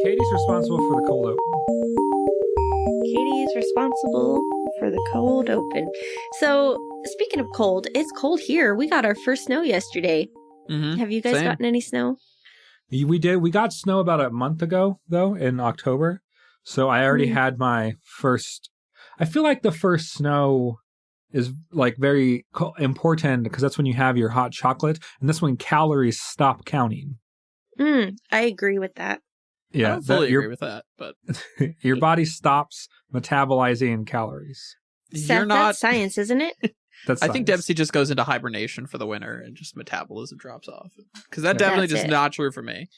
Katie's responsible for the cold open. Katie is responsible for the cold open. So, speaking of cold, it's cold here. We got our first snow yesterday. Mm-hmm. Have you guys gotten any snow? We did. We got snow about a month ago, though, in October. So I already had my first... I feel like the first snow is like very important because that's when you have your hot chocolate, and that's when calories stop counting. I agree with that. Yeah, I don't fully agree with that, but your body stops metabolizing calories. Seth, that's science, isn't it? That's I science. think Dempsey just goes into hibernation for the winter and just metabolism drops off. Because that definitely That's just it. not true for me.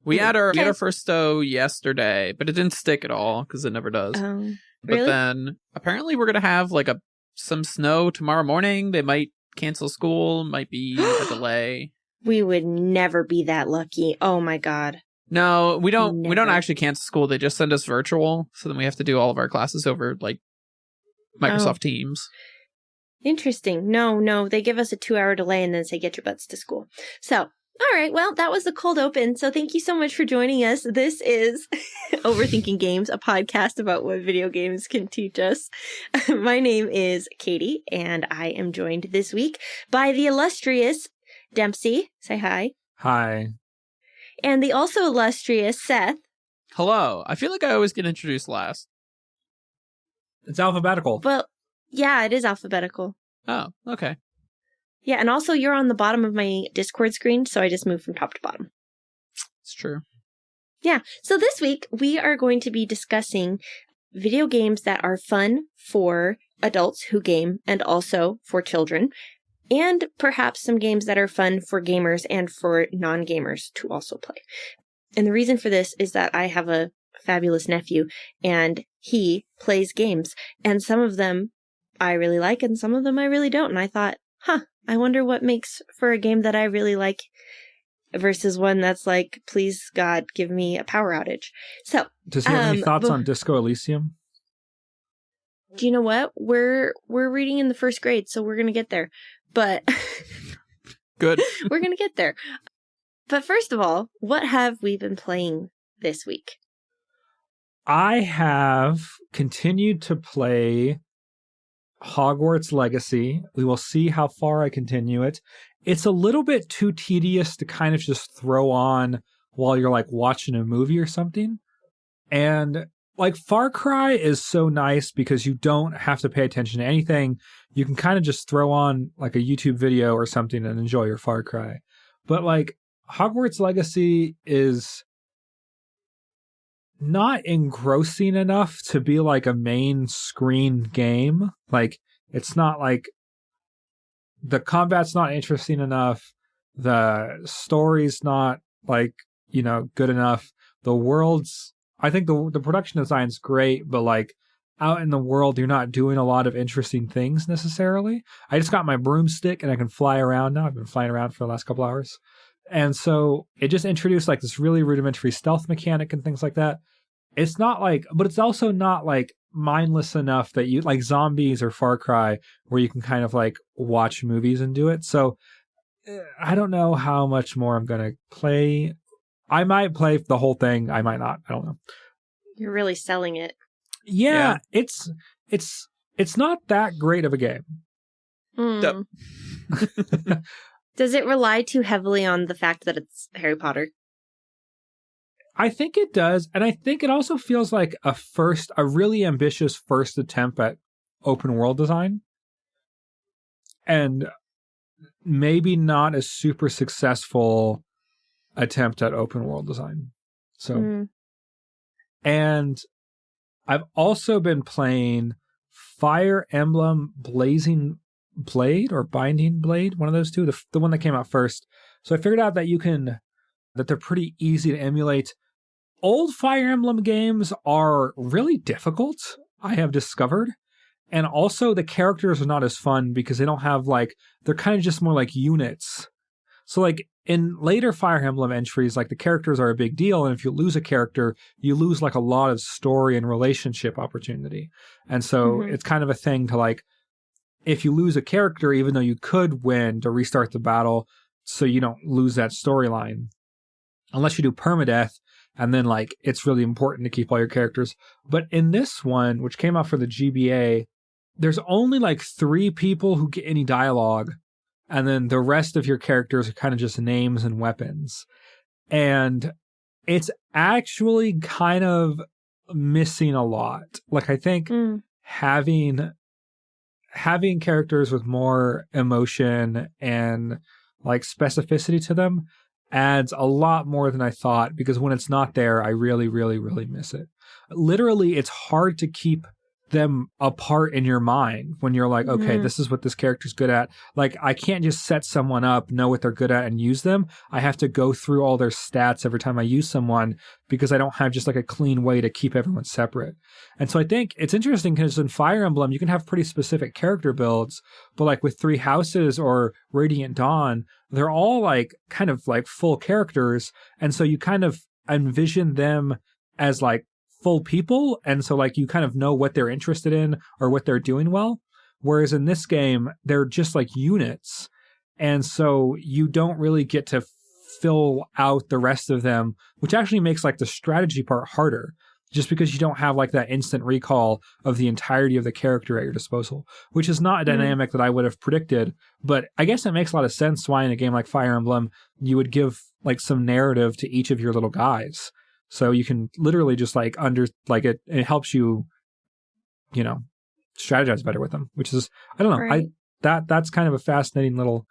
We had our first snow yesterday, but it didn't stick at all because it never does. Really? But then apparently we're gonna have like some snow tomorrow morning. They might cancel school, might be a delay. We would never be that lucky. Oh my god. No, we don't. We don't Never. actually cancel school. They just send us virtual, so then we have to do all of our classes over like Microsoft Teams. Interesting. No, they give us a 2-hour delay and then say get your butts to school. So, all right, well, that was the cold open. So thank you so much for joining us. This is Overthinking Games, a podcast about what video games can teach us. My name is Katie, and I am joined this week by the illustrious Dempsey. Say hi. Hi. And the also illustrious Seth. Hello. I feel like I always get introduced last. It's alphabetical. Well, yeah, it is alphabetical. Oh, okay. Yeah, and also you're on the bottom of my Discord screen, so I just moved from top to bottom. It's true. Yeah, so this week we are going to be discussing video games that are fun for adults who game and also for children, and perhaps some games that are fun for gamers and for non-gamers to also play. And the reason for this is that I have a fabulous nephew, and he plays games, and some of them I really like, and some of them I really don't. And I thought, I wonder what makes for a game that I really like versus one that's like, please God, give me a power outage. So, does he have any thoughts on Disco Elysium? Do you know what? We're reading in the first grade, so we're gonna get there. But Good. We're gonna get there. But first of all, what have we been playing this week? I have continued to play Hogwarts Legacy. We will see how far I continue it. It's a little bit too tedious to kind of just throw on while you're like watching a movie or something. And like Far Cry is so nice because you don't have to pay attention to anything. You can kind of just throw on like a YouTube video or something and enjoy your Far Cry. But like Hogwarts Legacy is not engrossing enough to be like a main screen game. Like it's not like the combat's not interesting enough. The story's not like, good enough. The world's, I think the production design's great, but like out in the world, you're not doing a lot of interesting things necessarily. I just got my broomstick and I can fly around now. I've been flying around for the last couple hours. And so it just introduced like this really rudimentary stealth mechanic and things like that. It's not like, but it's also not like mindless enough that you like Zombies or Far Cry where you can kind of like watch movies and do it. So I don't know how much more I'm going to play. I might play the whole thing. I might not. I don't know. You're really selling it. Yeah. It's not that great of a game. Yep. Does it rely too heavily on the fact that it's Harry Potter? I think it does. And I think it also feels like a really ambitious first attempt at open world design. And maybe not a super successful attempt at open world design. So, and I've also been playing Fire Emblem Blazing Blade or Binding Blade, one of those two, the one that came out first. So I figured out that that they're pretty easy to emulate. Old Fire Emblem games are really difficult, I have discovered. And also the characters are not as fun because they don't have they're kind of just more like units. So like in later Fire Emblem entries, like the characters are a big deal. And if you lose a character, you lose like a lot of story and relationship opportunity. And so it's kind of a thing to like, if you lose a character, even though you could win, to restart the battle so you don't lose that storyline. Unless you do permadeath, And then like it's really important to keep all your characters. But in this one, which came out for the GBA, there's only like 3 people who get any dialogue. And then the rest of your characters are kind of just names and weapons. And it's actually kind of missing a lot. Like I think having characters with more emotion and like specificity to them adds a lot more than I thought, because when it's not there, I really, really, really miss it. Literally, it's hard to keep them apart in your mind when you're like, okay, this is what this character's good at. Like, I can't just set someone up, know what they're good at, and use them. I have to go through all their stats every time I use someone, because I don't have just like a clean way to keep everyone separate. And so I think it's interesting because in Fire Emblem, you can have pretty specific character builds, but like with Three Houses or Radiant Dawn, they're all like kind of like full characters. And so you kind of envision them as like full people, and so like you kind of know what they're interested in or what they're doing well, whereas in this game they're just like units, and so you don't really get to fill out the rest of them, which actually makes like the strategy part harder, just because you don't have like that instant recall of the entirety of the character at your disposal, which is not a dynamic that I would have predicted. But I guess it makes a lot of sense why in a game like Fire Emblem you would give like some narrative to each of your little guys. So you can literally just like it helps you, you know, strategize better with them, which is, I don't know, right. That's kind of a fascinating little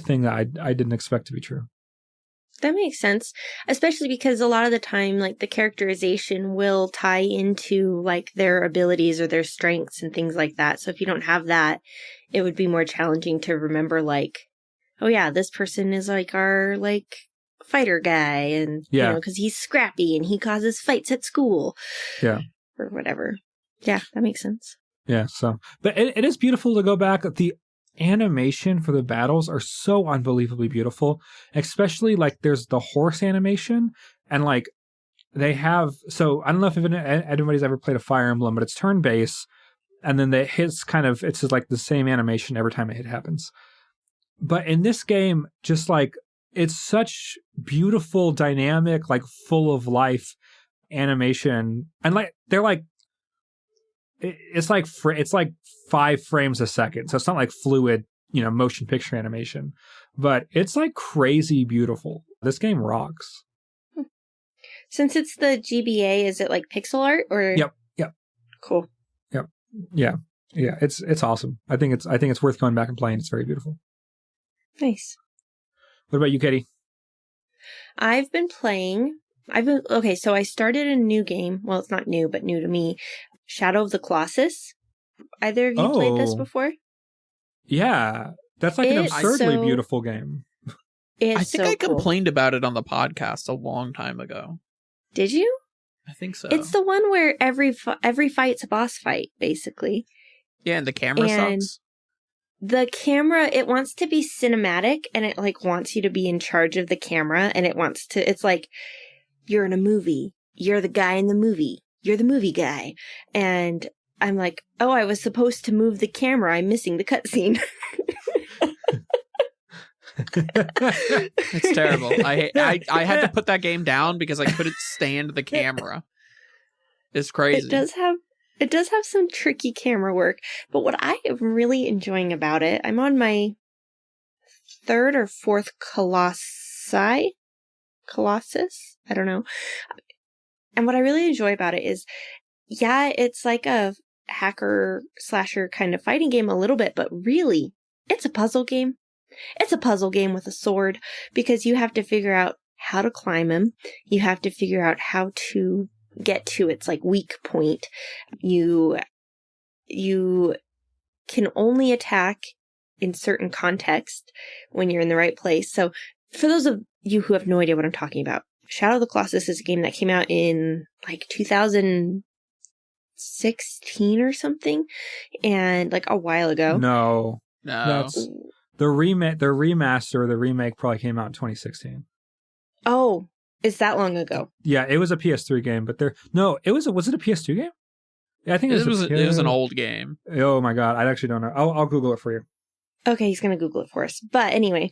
thing that I didn't expect to be true. That makes sense, especially because a lot of the time, like the characterization will tie into like their abilities or their strengths and things like that. So if you don't have that, it would be more challenging to remember like, oh yeah, this person is like our like fighter guy, and you know, because he's scrappy and he causes fights at school, or whatever. Yeah, that makes sense. Yeah, so but it is beautiful to go back. The animation for the battles are so unbelievably beautiful, especially like there's the horse animation, and like they have, so I don't know if anybody's ever played a Fire Emblem, but it's turn-based, and then the hits kind of, it's just like the same animation every time a hit happens. But in this game, just like it's such beautiful, dynamic, like full of life animation, and like they're like it's like 5 frames a second, so it's not like fluid, you know, motion picture animation, but it's like crazy beautiful. This game rocks. Since it's the GBA, is it like pixel art or? Yep. Cool. Yep. Yeah. It's awesome. I think it's worth going back and playing. It's very beautiful. Nice. What about you, Katie? Okay, so I started a new game. Well, it's not new, but new to me. Shadow of the Colossus. Either of you played this before? Yeah. That's like an absurdly beautiful game. I think I complained about it on the podcast a long time ago. Did you? I think so. It's the one where every fight's a boss fight, basically. Yeah, and the camera sucks. The camera, it wants to be cinematic, and it like wants you to be in charge of the camera, and it's like you're in a movie. You're the guy in the movie. You're the movie guy. And I'm like, oh, I was supposed to move the camera. I'm missing the cutscene. It's terrible. I had to put that game down because I couldn't stand the camera. It's crazy. It does have some tricky camera work, but what I am really enjoying about it, I'm on my 3rd or 4th Colossus? I don't know. And what I really enjoy about it is, yeah, it's like a hacker slasher kind of fighting game a little bit, but really, it's a puzzle game. It's a puzzle game with a sword, because you have to figure out how to climb him. You have to figure out how to get to its like weak point. You can only attack in certain context when you're in the right place. So for those of you who have no idea what I'm talking about, Shadow of the Colossus is a game that came out in like 2016 or something, and like a while ago. No. That's the remaster, the remake probably came out in 2016. Oh, it's that long ago. Yeah, it was a PS3 game, but was it a PS2 game? Yeah, I think it was an old game. Oh my god, I actually don't know. I'll Google it for you. Okay, he's going to Google it for us. But anyway,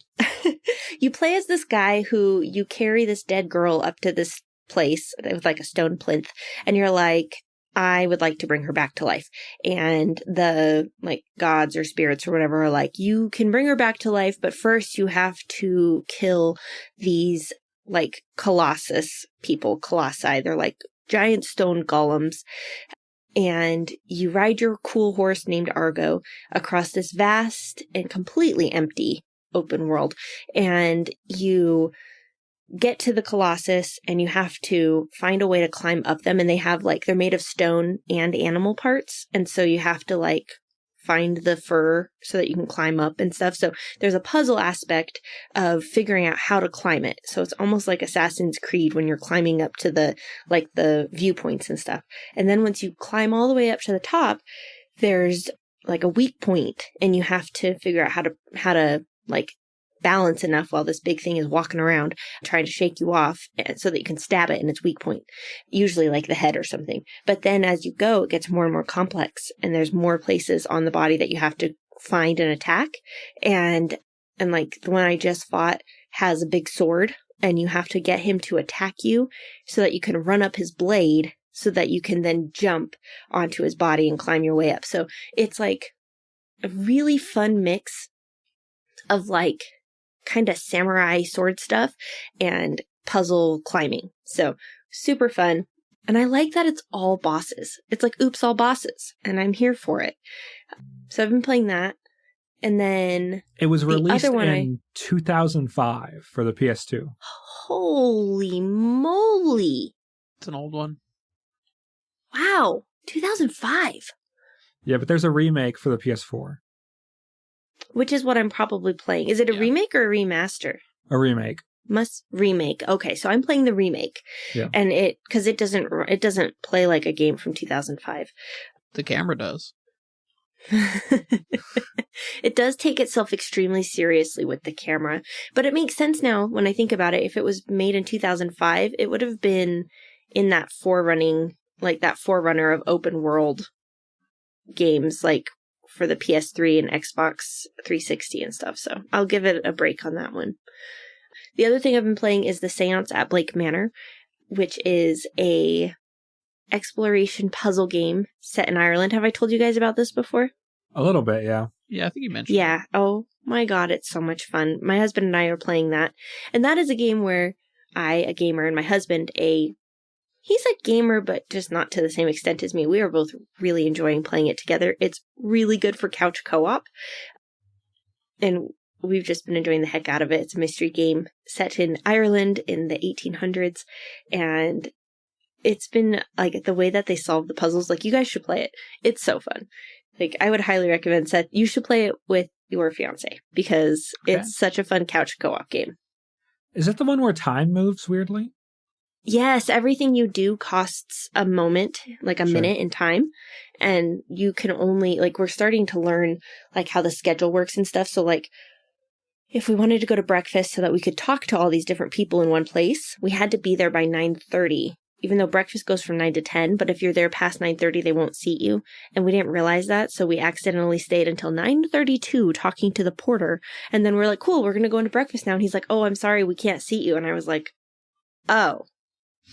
you play as this guy who you carry this dead girl up to this place with like a stone plinth, and you're like, I would like to bring her back to life. And the like gods or spirits or whatever are like, you can bring her back to life, but first you have to kill these like colossi. They're like giant stone golems. And you ride your cool horse named Argo across this vast and completely empty open world. And you get to the Colossus and you have to find a way to climb up them. And they have like, they're made of stone and animal parts. And so you have to like find the fur so that you can climb up and stuff. So there's a puzzle aspect of figuring out how to climb it. So it's almost like Assassin's Creed when you're climbing up to the viewpoints and stuff. And then once you climb all the way up to the top, there's like a weak point and you have to figure out how to like balance enough while this big thing is walking around trying to shake you off so that you can stab it in its weak point, usually like the head or something. But then as you go, it gets more and more complex and there's more places on the body that you have to find and attack. And like the one I just fought has a big sword and you have to get him to attack you so that you can run up his blade so that you can then jump onto his body and climb your way up. So it's like a really fun mix of like kind of samurai sword stuff and puzzle climbing. So super fun. And I like that it's all bosses. It's like, oops, all bosses. And I'm here for it. So I've been playing that. And then it was released in 2005 for the PS2. Holy moly. It's an old one. Wow. 2005. Yeah, but there's a remake for the PS4. Which is what I'm probably playing. Is it a remake or a remaster? A remake. Remake. Okay, so I'm playing the remake. Yeah. And because it doesn't play like a game from 2005. The camera does. It does take itself extremely seriously with the camera. But it makes sense now when I think about it. If it was made in 2005, it would have been in that forerunner of open world games, like for the PS3 and Xbox 360 and stuff. So I'll give it a break on that one. The other thing I've been playing is The Seance at Blake Manor, which is a exploration puzzle game set in Ireland. Have I told you guys about this before? A little bit, yeah. Yeah, I think you mentioned Yeah. Oh my God, it's so much fun. My husband and I are playing that. And that is a game where a gamer, and my husband, he's a gamer, but just not to the same extent as me. We are both really enjoying playing it together. It's really good for couch co-op. And we've just been enjoying the heck out of it. It's a mystery game set in Ireland in the 1800s. And it's been like the way that they solve the puzzles. Like, you guys should play it. It's so fun. Like, I would highly recommend Seth. You should play it with your fiance because it's such a fun couch co-op game. Is it the one where time moves weirdly? Yes, everything you do costs a moment, like a minute in time. And you can only, like, we're starting to learn, like, how the schedule works and stuff. So, like, if we wanted to go to breakfast so that we could talk to all these different people in one place, we had to be there by 9:30, even though breakfast goes from 9 to 10. But if you're there past 9:30, they won't seat you. And we didn't realize that. So we accidentally stayed until 9:32 talking to the porter. And then we're like, cool, we're going to go into breakfast now. And he's like, oh, I'm sorry, we can't seat you. And I was like, oh.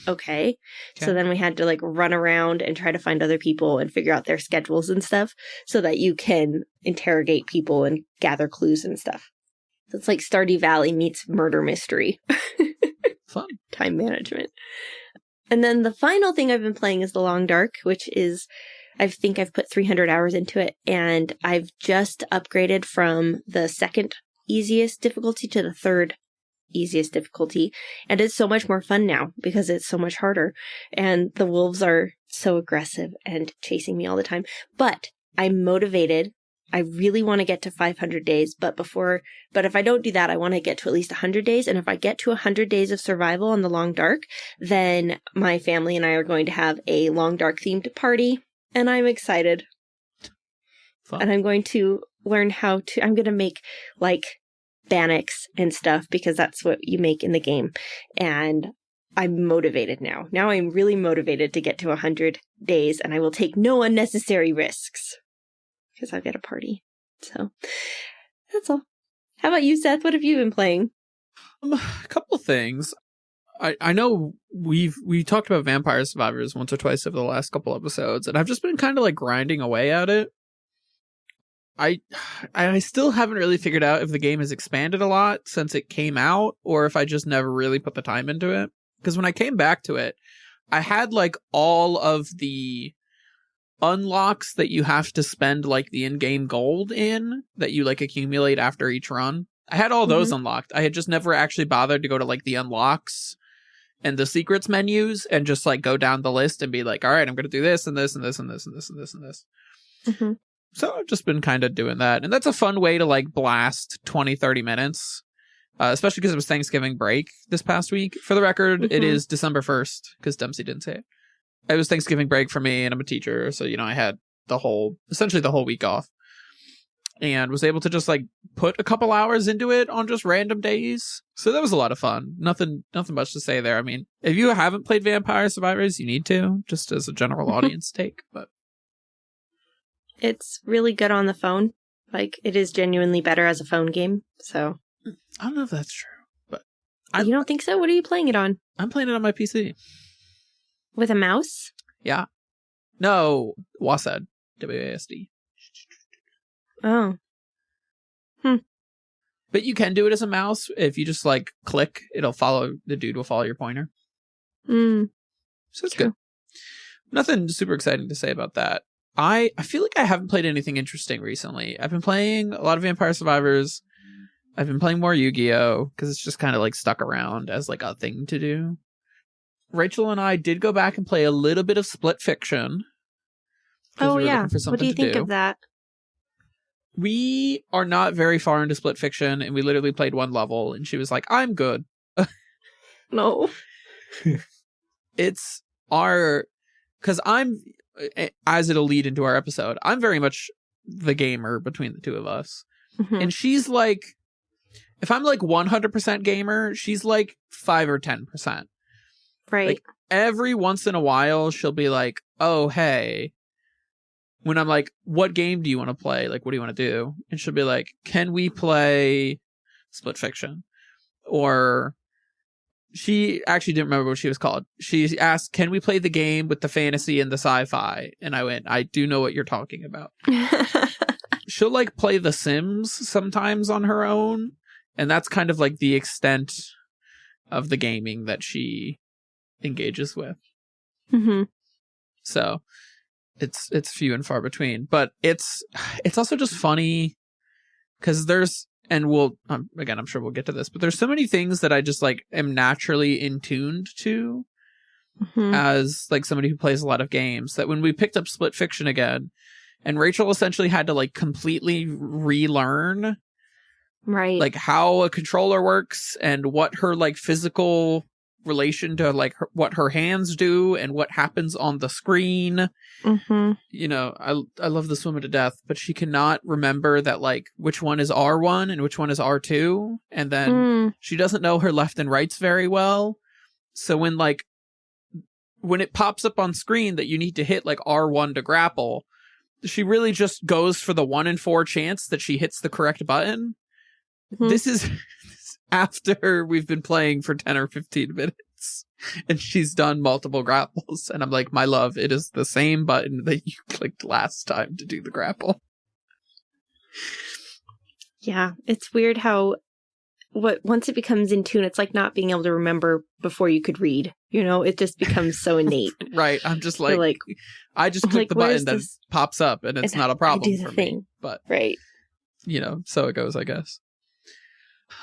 Okay. So then we had to like run around and try to find other people and figure out their schedules and stuff so that you can interrogate people and gather clues and stuff. So it's like Stardew Valley meets murder mystery. Fun. Time management. And then the final thing I've been playing is The Long Dark, which is, I think I've put 300 hours into it, and I've just upgraded from the second easiest difficulty to the third easiest difficulty, and it's so much more fun now because it's so much harder, and the wolves are so aggressive and chasing me all the time. But I'm motivated. I really want to get to 500 days, but if I don't do that, I want to get to at least 100 days. And if I get to 100 days of survival on the Long Dark, then my family and I are going to have a Long Dark themed party, and I'm excited. Fun. And I'm going to learn I'm going to make like bannocks and stuff because that's what you make in the game. And I'm motivated now. Now I'm really motivated to get to 100 days, and I will take no unnecessary risks because I'll get a party. So that's all. How about you, Seth? What have you been playing? A couple things. I know we talked about Vampire Survivors once or twice over the last couple episodes, and I've just been kind of like grinding away at it. I still haven't really figured out if the game has expanded a lot since it came out, or if I just never really put the time into it. Because when I came back to it, I had like all of the unlocks that you have to spend like the in-game gold in, that you like accumulate after each run. I had all those unlocked. I had just never actually bothered to go to like the unlocks and the secrets menus and just like go down the list and be like, all right, I'm going to do this and this and this and this and this and this and this. Mm-hmm. So I've just been kind of doing that. And that's a fun way to like blast 20, 30 minutes, especially because it was Thanksgiving break this past week. For the record, it is December 1st because Dempsey didn't say it. It was Thanksgiving break for me and I'm a teacher. So, you know, I had essentially the whole week off. And was able to just like put a couple hours into it on just random days. So that was a lot of fun. Nothing much to say there. I mean, if you haven't played Vampire Survivors, you need to, just as a general audience take. But it's really good on the phone. Like, it is genuinely better as a phone game. So I don't know if that's true, but you don't think so? What are you playing it on? I'm playing it on my PC with a mouse. Yeah. No, WASD. WASD. Oh. But you can do it as a mouse. If you just like click, the dude will follow your pointer. So it's good. Nothing super exciting to say about that. I feel like I haven't played anything interesting recently. I've been playing a lot of Vampire Survivors. I've been playing more Yu-Gi-Oh! Because it's just kind of like stuck around as like a thing to do. Rachel and I did go back and play a little bit of Split Fiction. Oh, yeah. What do you think of that? We are not very far into Split Fiction, and we literally played one level, and she was like, I'm good. No. It's because as it'll lead into our episode, I'm very much the gamer between the two of us. And she's like, if I'm like 100% gamer, she's like 5 or 10%. Right. Like every once in a while, she'll be like, oh, hey. When I'm like, what game do you want to play? Like, what do you want to do? And she'll be like, can we play Split Fiction? Or she actually didn't remember what she was called. She asked, can we play the game with the fantasy and the sci-fi? And I went, I do know what you're talking about. She'll like play The Sims sometimes on her own. And that's kind of like the extent of the gaming that she engages with. So it's few and far between, but it's also just funny because there's, and we'll again, I'm sure we'll get to this, but there's so many things that I just like am naturally in tuned to as like somebody who plays a lot of games, that when we picked up Split Fiction again, and Rachel essentially had to like completely relearn like how a controller works and what her like physical relation to like what her hands do and what happens on the screen. You know, I love this woman to death, but she cannot remember that like which one is R1 and which one is R2, and then she doesn't know her left and rights very well. So when it pops up on screen that you need to hit like R1 to grapple, she really just goes for the 1 in 4 chance that she hits the correct button. This is after we've been playing for 10 or 15 minutes and she's done multiple grapples, and I'm like, my love, it is the same button that you clicked last time to do the grapple. Yeah, it's weird how once it becomes in tune, it's like not being able to remember before you could read. You know, it just becomes so innate. Right. I'm just like I just click the button that pops up, and it's not a problem for me. But you know, so it goes, I guess.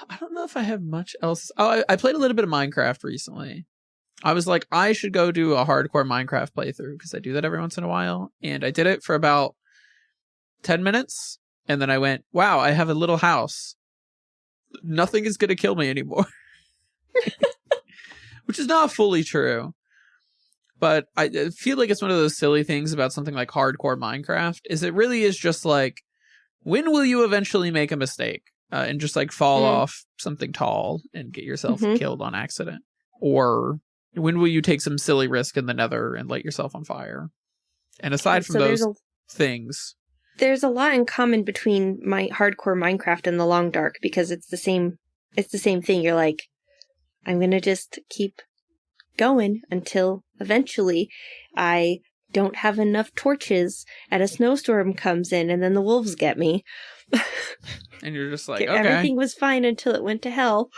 I don't know if I have much else. Oh, I played a little bit of Minecraft recently. I was like, I should go do a hardcore Minecraft playthrough because I do that every once in a while. And I did it for about 10 minutes. And then I went, wow, I have a little house. Nothing is going to kill me anymore. Which is not fully true. But I feel like it's one of those silly things about something like hardcore Minecraft is it really is just like, when will you eventually make a mistake? And just like fall off something tall and get yourself killed on accident? Or when will you take some silly risk in the nether and light yourself on fire? And aside from those things, there's a lot in common between my hardcore Minecraft and the Long Dark, because it's the same thing. You're like, I'm going to just keep going until eventually I don't have enough torches and a snowstorm comes in and then the wolves get me. And you're just like, okay. Everything was fine until it went to hell.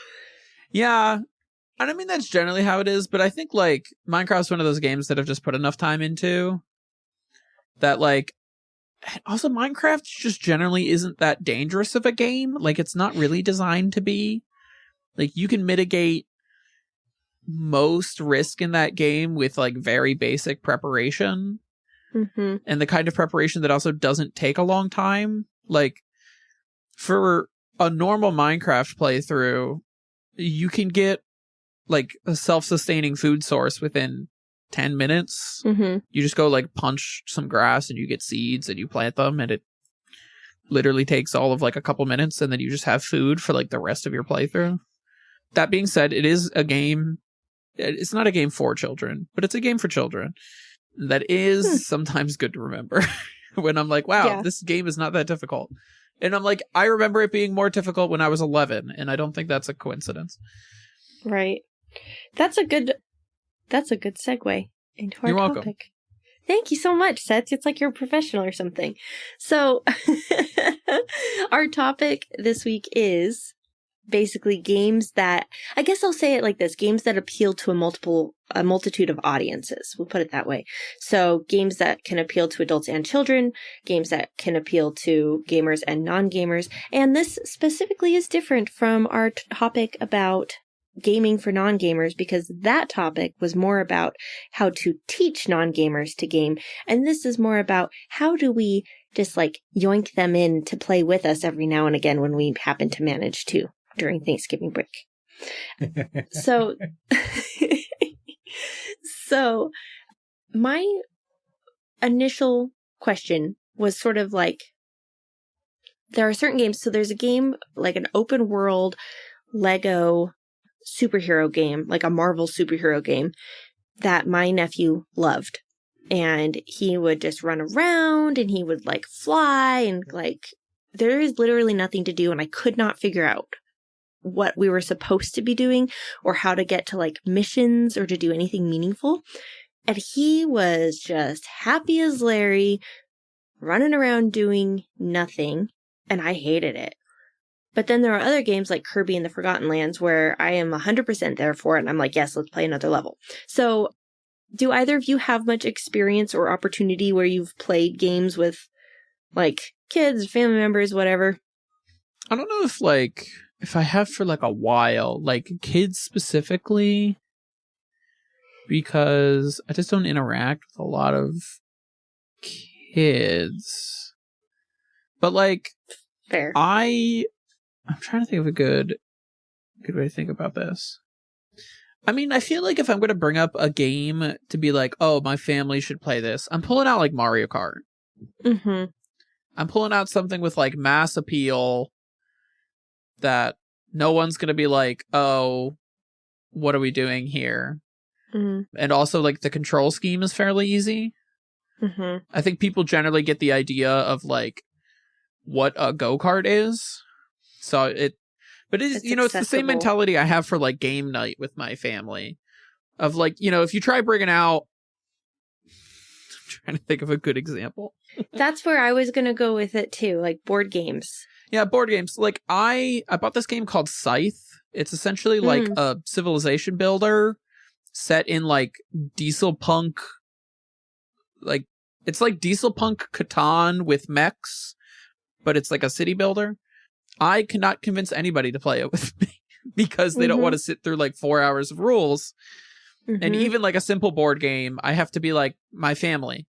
Yeah. And I mean, that's generally how it is, but I think, like, Minecraft's one of those games that I've just put enough time into that, like, also Minecraft just generally isn't that dangerous of a game. Like, it's not really designed to be. Like, you can mitigate most risk in that game with, like, very basic preparation. Mm-hmm. And the kind of preparation that also doesn't take a long time. Like, for a normal Minecraft playthrough, you can get, like, a self-sustaining food source within 10 minutes. Mm-hmm. You just go, like, punch some grass and you get seeds and you plant them, and it literally takes all of, like, a couple minutes, and then you just have food for, like, the rest of your playthrough. That being said, it is a game. It's not a game for children, but it's a game for children. That is sometimes good to remember when I'm like, wow, this game is not that difficult. And I'm like, I remember it being more difficult when I was 11, and I don't think that's a coincidence. Right. That's a good segue into our You're welcome. topic. Thank you so much, Seth. It's like you're a professional or something. So our topic this week is basically games that, I guess I'll say it like this, games that appeal to a multitude of audiences. We'll put it that way. So games that can appeal to adults and children, games that can appeal to gamers and non-gamers. And this specifically is different from our topic about gaming for non-gamers, because that topic was more about how to teach non-gamers to game. And this is more about how do we just like yoink them in to play with us every now and again when we happen to manage to during Thanksgiving break. So my initial question was sort of like, there are certain games. So there's a game like an open world Lego superhero game, like a Marvel superhero game, that my nephew loved. And he would just run around and he would like fly, and like there is literally nothing to do, and I could not figure out what we were supposed to be doing or how to get to like missions or to do anything meaningful. And he was just happy as Larry, running around doing nothing, and I hated it. But then there are other games like Kirby and the Forgotten Lands where I am 100% there for it, and I'm like, yes, let's play another level. So do either of you have much experience or opportunity where you've played games with like kids, family members, whatever? I don't know if I have for like a while, like kids specifically, because I just don't interact with a lot of kids. But like, fair. I'm trying to think of a good way to think about this. I mean, I feel like if I'm going to bring up a game to be like, oh, my family should play this, I'm pulling out like Mario Kart. Mm-hmm. I'm pulling out something with like mass appeal that no one's going to be like, oh, what are we doing here? Mm-hmm. And also like the control scheme is fairly easy. Mm-hmm. I think people generally get the idea of like what a go-kart is. So it's it's the same mentality I have for like game night with my family of like, if you try bringing out, I'm trying to think of a good example. That's where I was going to go with it too, like board games. Yeah, board games. Like I bought this game called Scythe. It's essentially like a civilization builder set in like diesel punk. Like it's like diesel punk Catan with mechs, but it's like a city builder. I cannot convince anybody to play it with me because they don't want to sit through like 4 hours of rules. And even like a simple board game, I have to be like my family.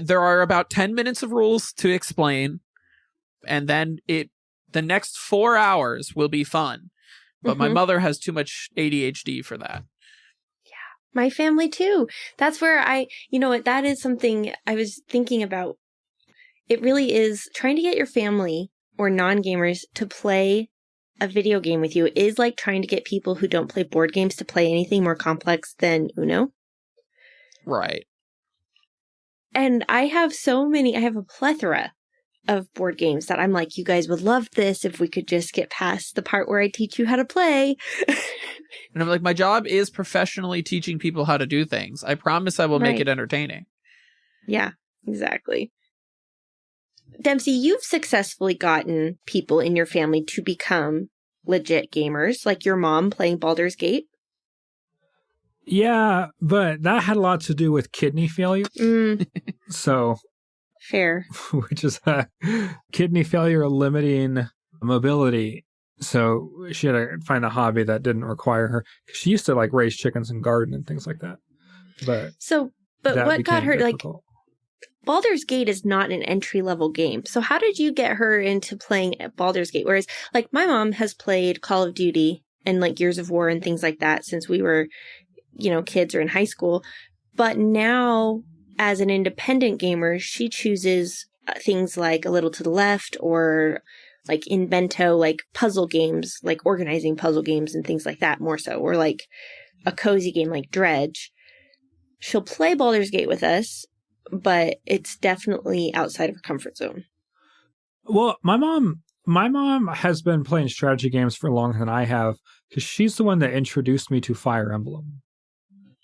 There are about 10 minutes of rules to explain, and then the next 4 hours will be fun. But my mother has too much ADHD for that. Yeah, my family too. That's where that is something I was thinking about. It really is trying to get your family or non-gamers to play a video game with you is like trying to get people who don't play board games to play anything more complex than Uno. Right. And I have a plethora of board games that I'm like, you guys would love this if we could just get past the part where I teach you how to play. And I'm like, my job is professionally teaching people how to do things. I promise I will make it entertaining. Yeah, exactly. Dempsey, you've successfully gotten people in your family to become legit gamers, like your mom playing Baldur's Gate. Yeah, but that had a lot to do with kidney failure. So, fair. Which is kidney failure limiting mobility. So she had to find a hobby that didn't require her. She used to like raise chickens and garden and things like that. But what got her difficult. Like Baldur's Gate is not an entry level game. So how did you get her into playing Baldur's Gate? Whereas like my mom has played Call of Duty and like Gears of War and things like that since we were, kids or in high school. But now as an independent gamer, she chooses things like A Little to the Left or like Invento, like puzzle games, like organizing puzzle games and things like that more so, or like a cozy game like Dredge. She'll play Baldur's Gate with us, but it's definitely outside of her comfort zone. Well, my mom has been playing strategy games for longer than I have because she's the one that introduced me to Fire Emblem.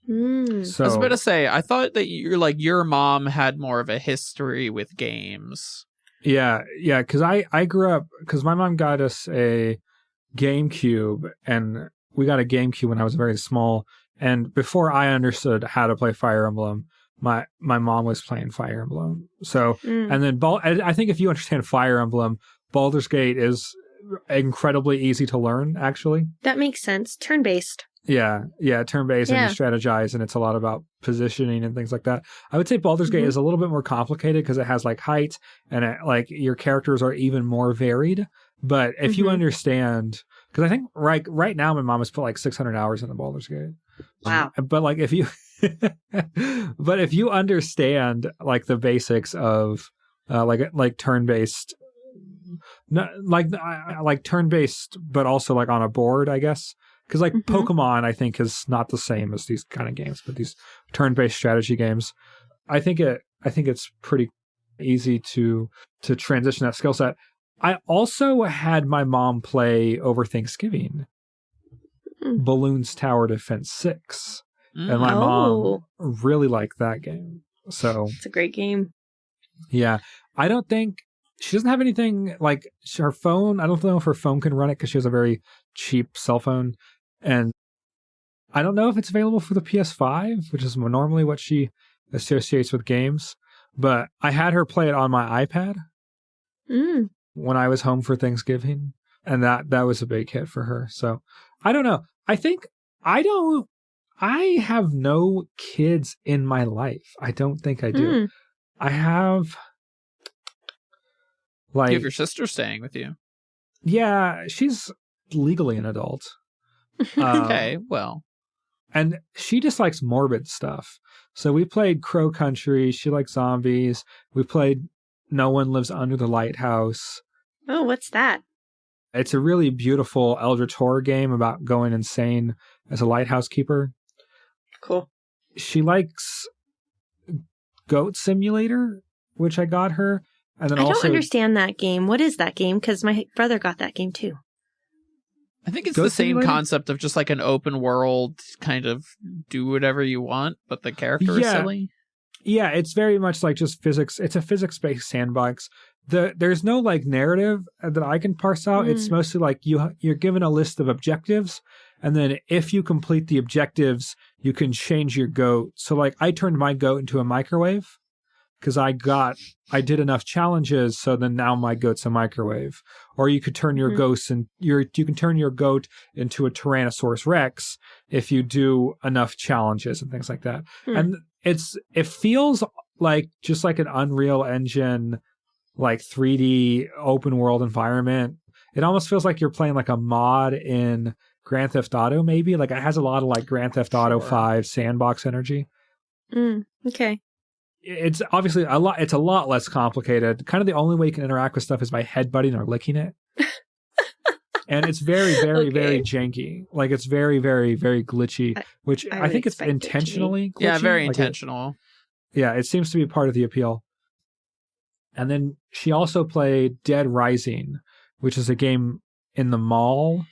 So, I was about to say, I thought that your mom had more of a history with games. Yeah, because I grew up, because my mom got us a GameCube, and we got a GameCube when I was very small, and before I understood how to play Fire Emblem, my mom was playing Fire Emblem. So, and then I think if you understand Fire Emblem, Baldur's Gate is incredibly easy to learn, actually. That makes sense. Turn-based. Yeah, turn-based, and you strategize, and it's a lot about positioning and things like that. I would say Baldur's Gate is a little bit more complicated because it has like height, and like your characters are even more varied. But if you understand, because I think right now my mom has put like 600 hours into Baldur's Gate. Wow. But like if you understand like the basics of like turn-based, like turn-based, but also like on a board, I guess. Because like Pokemon, I think, is not the same as these kind of games, but these turn-based strategy games, I think it's pretty easy to transition that skill set. I also had my mom play over Thanksgiving Balloons Tower Defense 6, and my mom really liked that game. So it's a great game. Yeah, I don't think she doesn't have anything like her phone. I don't know if her phone can run it because she has a very cheap cell phone. And I don't know if it's available for the PS5, which is normally what she associates with games. But I had her play it on my iPad when I was home for Thanksgiving. And that was a big hit for her. So I don't know. I have no kids in my life. I don't think I do. I have like... You have your sister staying with you. Yeah, she's legally an adult. Okay, well. And she just likes morbid stuff. So we played Crow Country. She likes zombies. We played No One Lives Under the Lighthouse. Oh, what's that? It's a really beautiful Eldritch horror game about going insane as a lighthouse keeper. Cool. She likes Goat Simulator, which I got her. And then I don't understand that game. What is that game? Because my brother got that game too. I think it's the same concept of just like an open world kind of do whatever you want, but the character is silly. Yeah, it's very much like just physics. It's a physics-based sandbox. There's no like narrative that I can parse out. It's mostly like you're given a list of objectives, and then if you complete the objectives, you can change your goat. So like I turned my goat into a microwave because I did enough challenges, so then now my goat's a microwave. Or you could turn your ghost and you can turn your goat into a Tyrannosaurus Rex if you do enough challenges and things like that. And it feels like just like an Unreal Engine, like 3D open world environment. It almost feels like you're playing like a mod in Grand Theft Auto, maybe. Like it has a lot of like Grand Theft Auto 5 sandbox energy. Okay. It's obviously it's a lot less complicated. Kind of the only way you can interact with stuff is by headbutting or licking it. And it's very, very, very janky. Like it's very, very, very glitchy, which I think it's intentionally glitchy. Yeah, very intentional. It seems to be part of the appeal. And then she also played Dead Rising, which is a game in the mall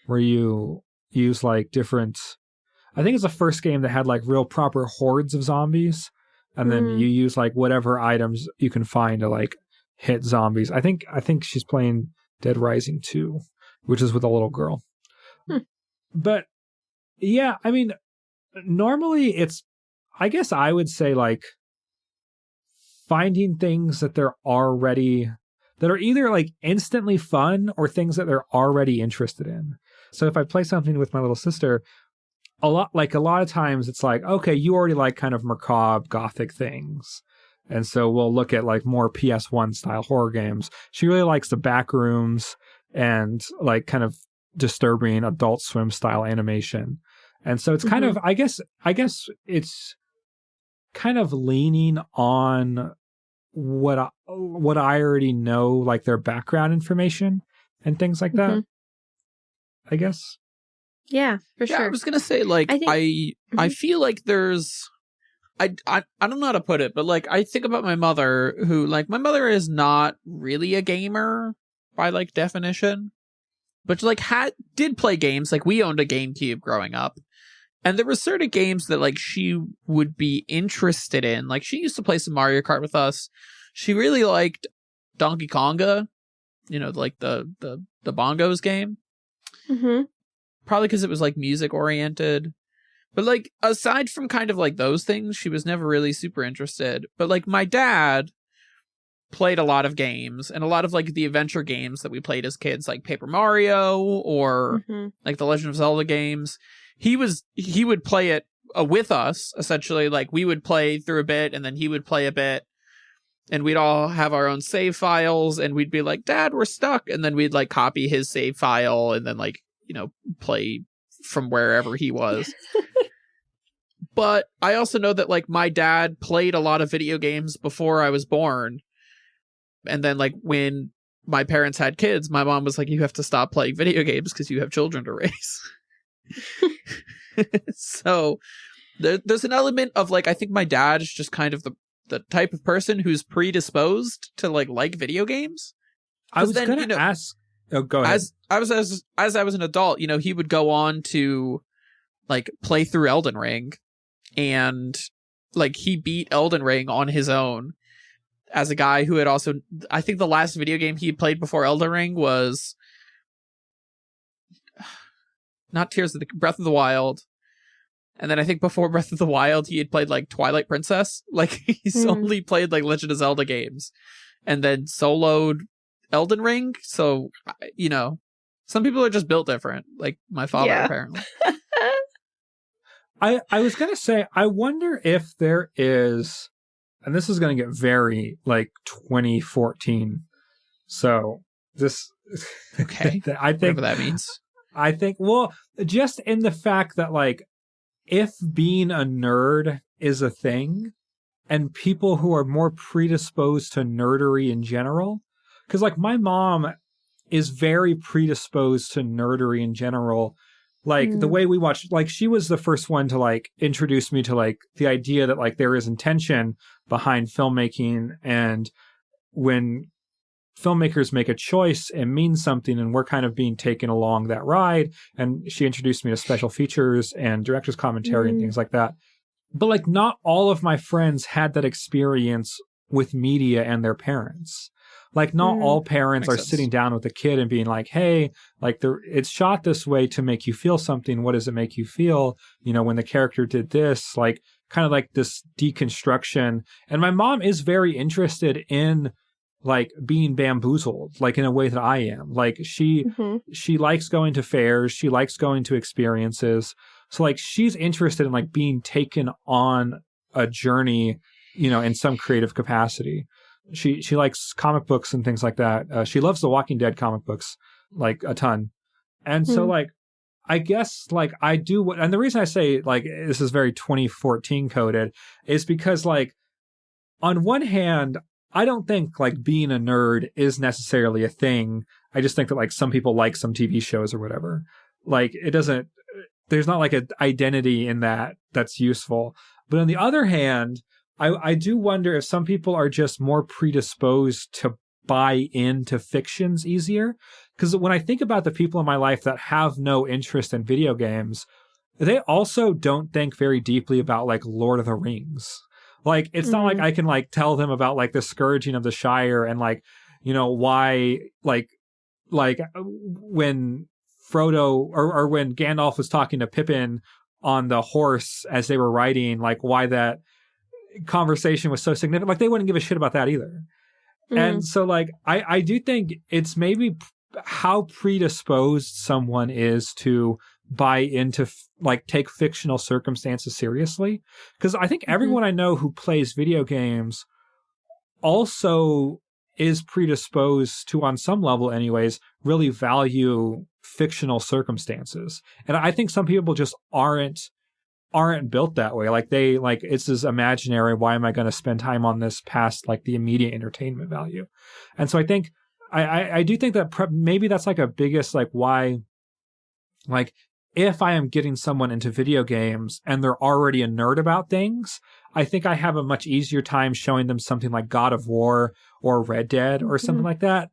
where you use like different, I think it's the first game that had like real proper hordes of zombies. And then you use like whatever items you can find to like hit zombies. I think she's playing Dead Rising 2, which is with a little girl. But yeah, I mean, normally I guess I would say like finding things that they're already, that are either like instantly fun or things that they're already interested in. So if I play something with my little sister, a lot of times it's like, okay, you already like kind of macabre gothic things. And so we'll look at like more PS1 style horror games. She really likes the Backrooms and like kind of disturbing Adult Swim style animation. And so it's kind of, I guess it's kind of leaning on what I already know, like their background information and things like that. I guess. Yeah, for sure. I was gonna say, like, I feel like there's, I don't know how to put it, but like I think about my mother, who like my mother is not really a gamer by like definition, but like did play games. Like we owned a GameCube growing up. And there were certain games that like she would be interested in. Like she used to play some Mario Kart with us. She really liked Donkey Konga, you know, like the bongos game. Probably because it was like music oriented. But like aside from kind of like those things, she was never really super interested. But like my dad played a lot of games, and a lot of like the adventure games that we played as kids, like Paper Mario or like the Legend of Zelda games. He would play it with us, essentially. Like we would play through a bit and then he would play a bit, and we'd all have our own save files, and we'd be like, Dad, we're stuck. And then we'd like copy his save file and then like, you know, play from wherever he was. But I also know that like my dad played a lot of video games before I was born. And then like when my parents had kids, my mom was like, you have to stop playing video games because you have children to raise. So there's an element of like, I think my dad is just kind of the type of person who's predisposed to like video games. I was going to ask. Oh, go ahead. As I was an adult, you know, he would go on to like play through Elden Ring, and like he beat Elden Ring on his own as a guy who had also, I think the last video game he played before Elden Ring was not Breath of the Wild. And then I think before Breath of the Wild, he had played like Twilight Princess. Like he's only played like Legend of Zelda games, and then soloed Elden Ring. So, you know, some people are just built different. Like my father, apparently. I was going to say, I wonder if there is, and this is going to get very like 2014. So this, okay. I think whatever that means. I think, well, just in the fact that like, if being a nerd is a thing, and people who are more predisposed to nerdery in general, because like my mom is very predisposed to nerdery in general. Like the way we watch, like she was the first one to like introduce me to like the idea that like there is intention behind filmmaking, and when filmmakers make a choice, it means something, and we're kind of being taken along that ride. And she introduced me to special features and director's commentary and things like that. But like not all of my friends had that experience with media and their parents. Like not all parents are sitting down with a kid and being like, hey, like it's shot this way to make you feel something. What does it make you feel? You know, when the character did this, like kind of like this deconstruction. And my mom is very interested in like being bamboozled, like in a way that I am. Like she likes going to fairs. She likes going to experiences. So like she's interested in like being taken on a journey, you know, in some creative capacity. She likes comic books and things like that. She loves the Walking Dead comic books like a ton. And so like, I guess like I do and the reason I say like this is very 2014 coded is because like on one hand, I don't think like being a nerd is necessarily a thing. I just think that like some people like some TV shows or whatever. Like there's not like an identity in that that's useful. But on the other hand, I do wonder if some people are just more predisposed to buy into fictions easier. Because when I think about the people in my life that have no interest in video games, they also don't think very deeply about like Lord of the Rings. Like, it's not like I can like tell them about like the scourging of the Shire and like, you know, why like when Frodo or when Gandalf was talking to Pippin on the horse as they were riding, like why that conversation was so significant. Like, they wouldn't give a shit about that either. And so like I do think it's maybe how predisposed someone is to buy into like take fictional circumstances seriously, because I think everyone I know who plays video games also is predisposed to, on some level anyways, really value fictional circumstances. And I think some people just aren't built that way. Like, they like, it's this imaginary, why am I going to spend time on this past like the immediate entertainment value? And so I think I do think that maybe that's like a biggest like why, like, if I am getting someone into video games and they're already a nerd about things, I think I have a much easier time showing them something like God of War or Red Dead or something like that.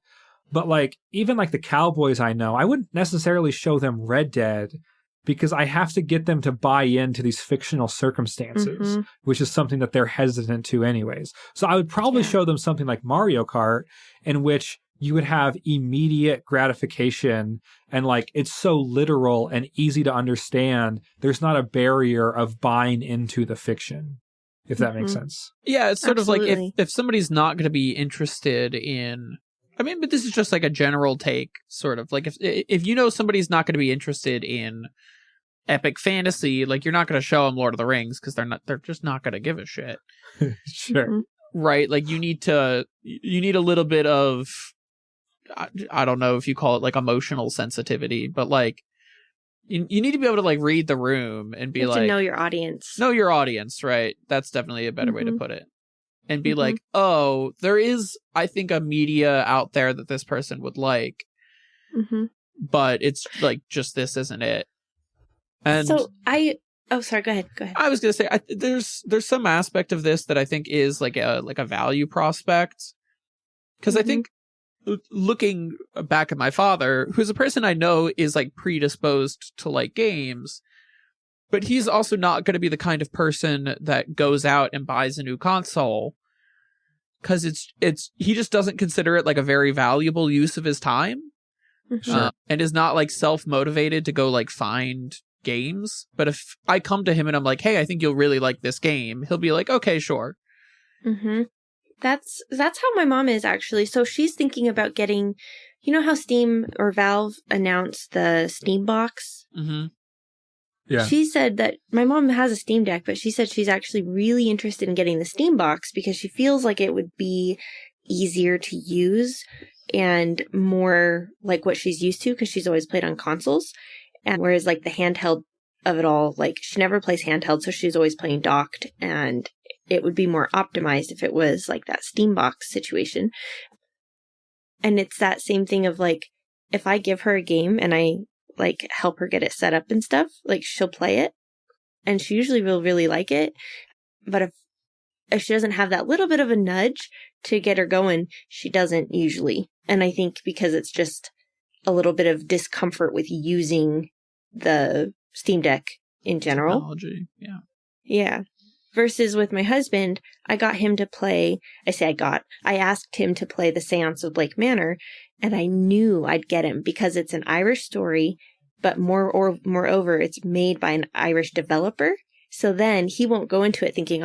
But like, even like the cowboys I know, I wouldn't necessarily show them Red Dead because I have to get them to buy into these fictional circumstances, which is something that they're hesitant to anyways. So I would probably show them something like Mario Kart, in which you would have immediate gratification and like it's so literal and easy to understand. There's not a barrier of buying into the fiction, if that makes sense. Yeah, it's sort of like if somebody's not going to be interested in, I mean, but this is just like a general take, sort of like if you know somebody's not going to be interested in epic fantasy, like you're not going to show them Lord of the Rings because they're just not going to give a shit. Sure. Right? Like you need a little bit of, I don't know if you call it like emotional sensitivity, but like you need to be able to like read the room and be like, to know your audience. Know your audience, right? That's definitely a better way to put it. And be like, oh, there is, I think, a media out there that this person would like, but it's like just this isn't it. And so sorry, go ahead. I was gonna say, there's some aspect of this that I think is like a value prospect, because I think looking back at my father, who's a person I know is like predisposed to like games, but he's also not going to be the kind of person that goes out and buys a new console, because he just doesn't consider it like a very valuable use of his time, and is not like self-motivated to go like find games. But if I come to him and I'm like, hey, I think you'll really like this game, he'll be like, okay, sure. That's how my mom is, actually. So she's thinking about getting, you know how Steam or Valve announced the Steam box? Yeah. She said that my mom has a Steam Deck, but she said she's actually really interested in getting the Steam box because she feels like it would be easier to use and more like what she's used to, because she's always played on consoles. And whereas like the handheld of it all, like she never plays handheld, so she's always playing docked, and it would be more optimized if it was like that Steam box situation. And it's that same thing of like, if I give her a game and I like help her get it set up and stuff, like she'll play it and she usually will really like it. But if she doesn't have that little bit of a nudge to get her going, she doesn't usually. And I think because it's just a little bit of discomfort with using the Steam Deck in general. Technology, yeah. Yeah. Versus with my husband, I got him to play, I asked him to play The Seance of Blake Manor, and I knew I'd get him because it's an Irish story, but moreover, it's made by an Irish developer. So then he won't go into it thinking,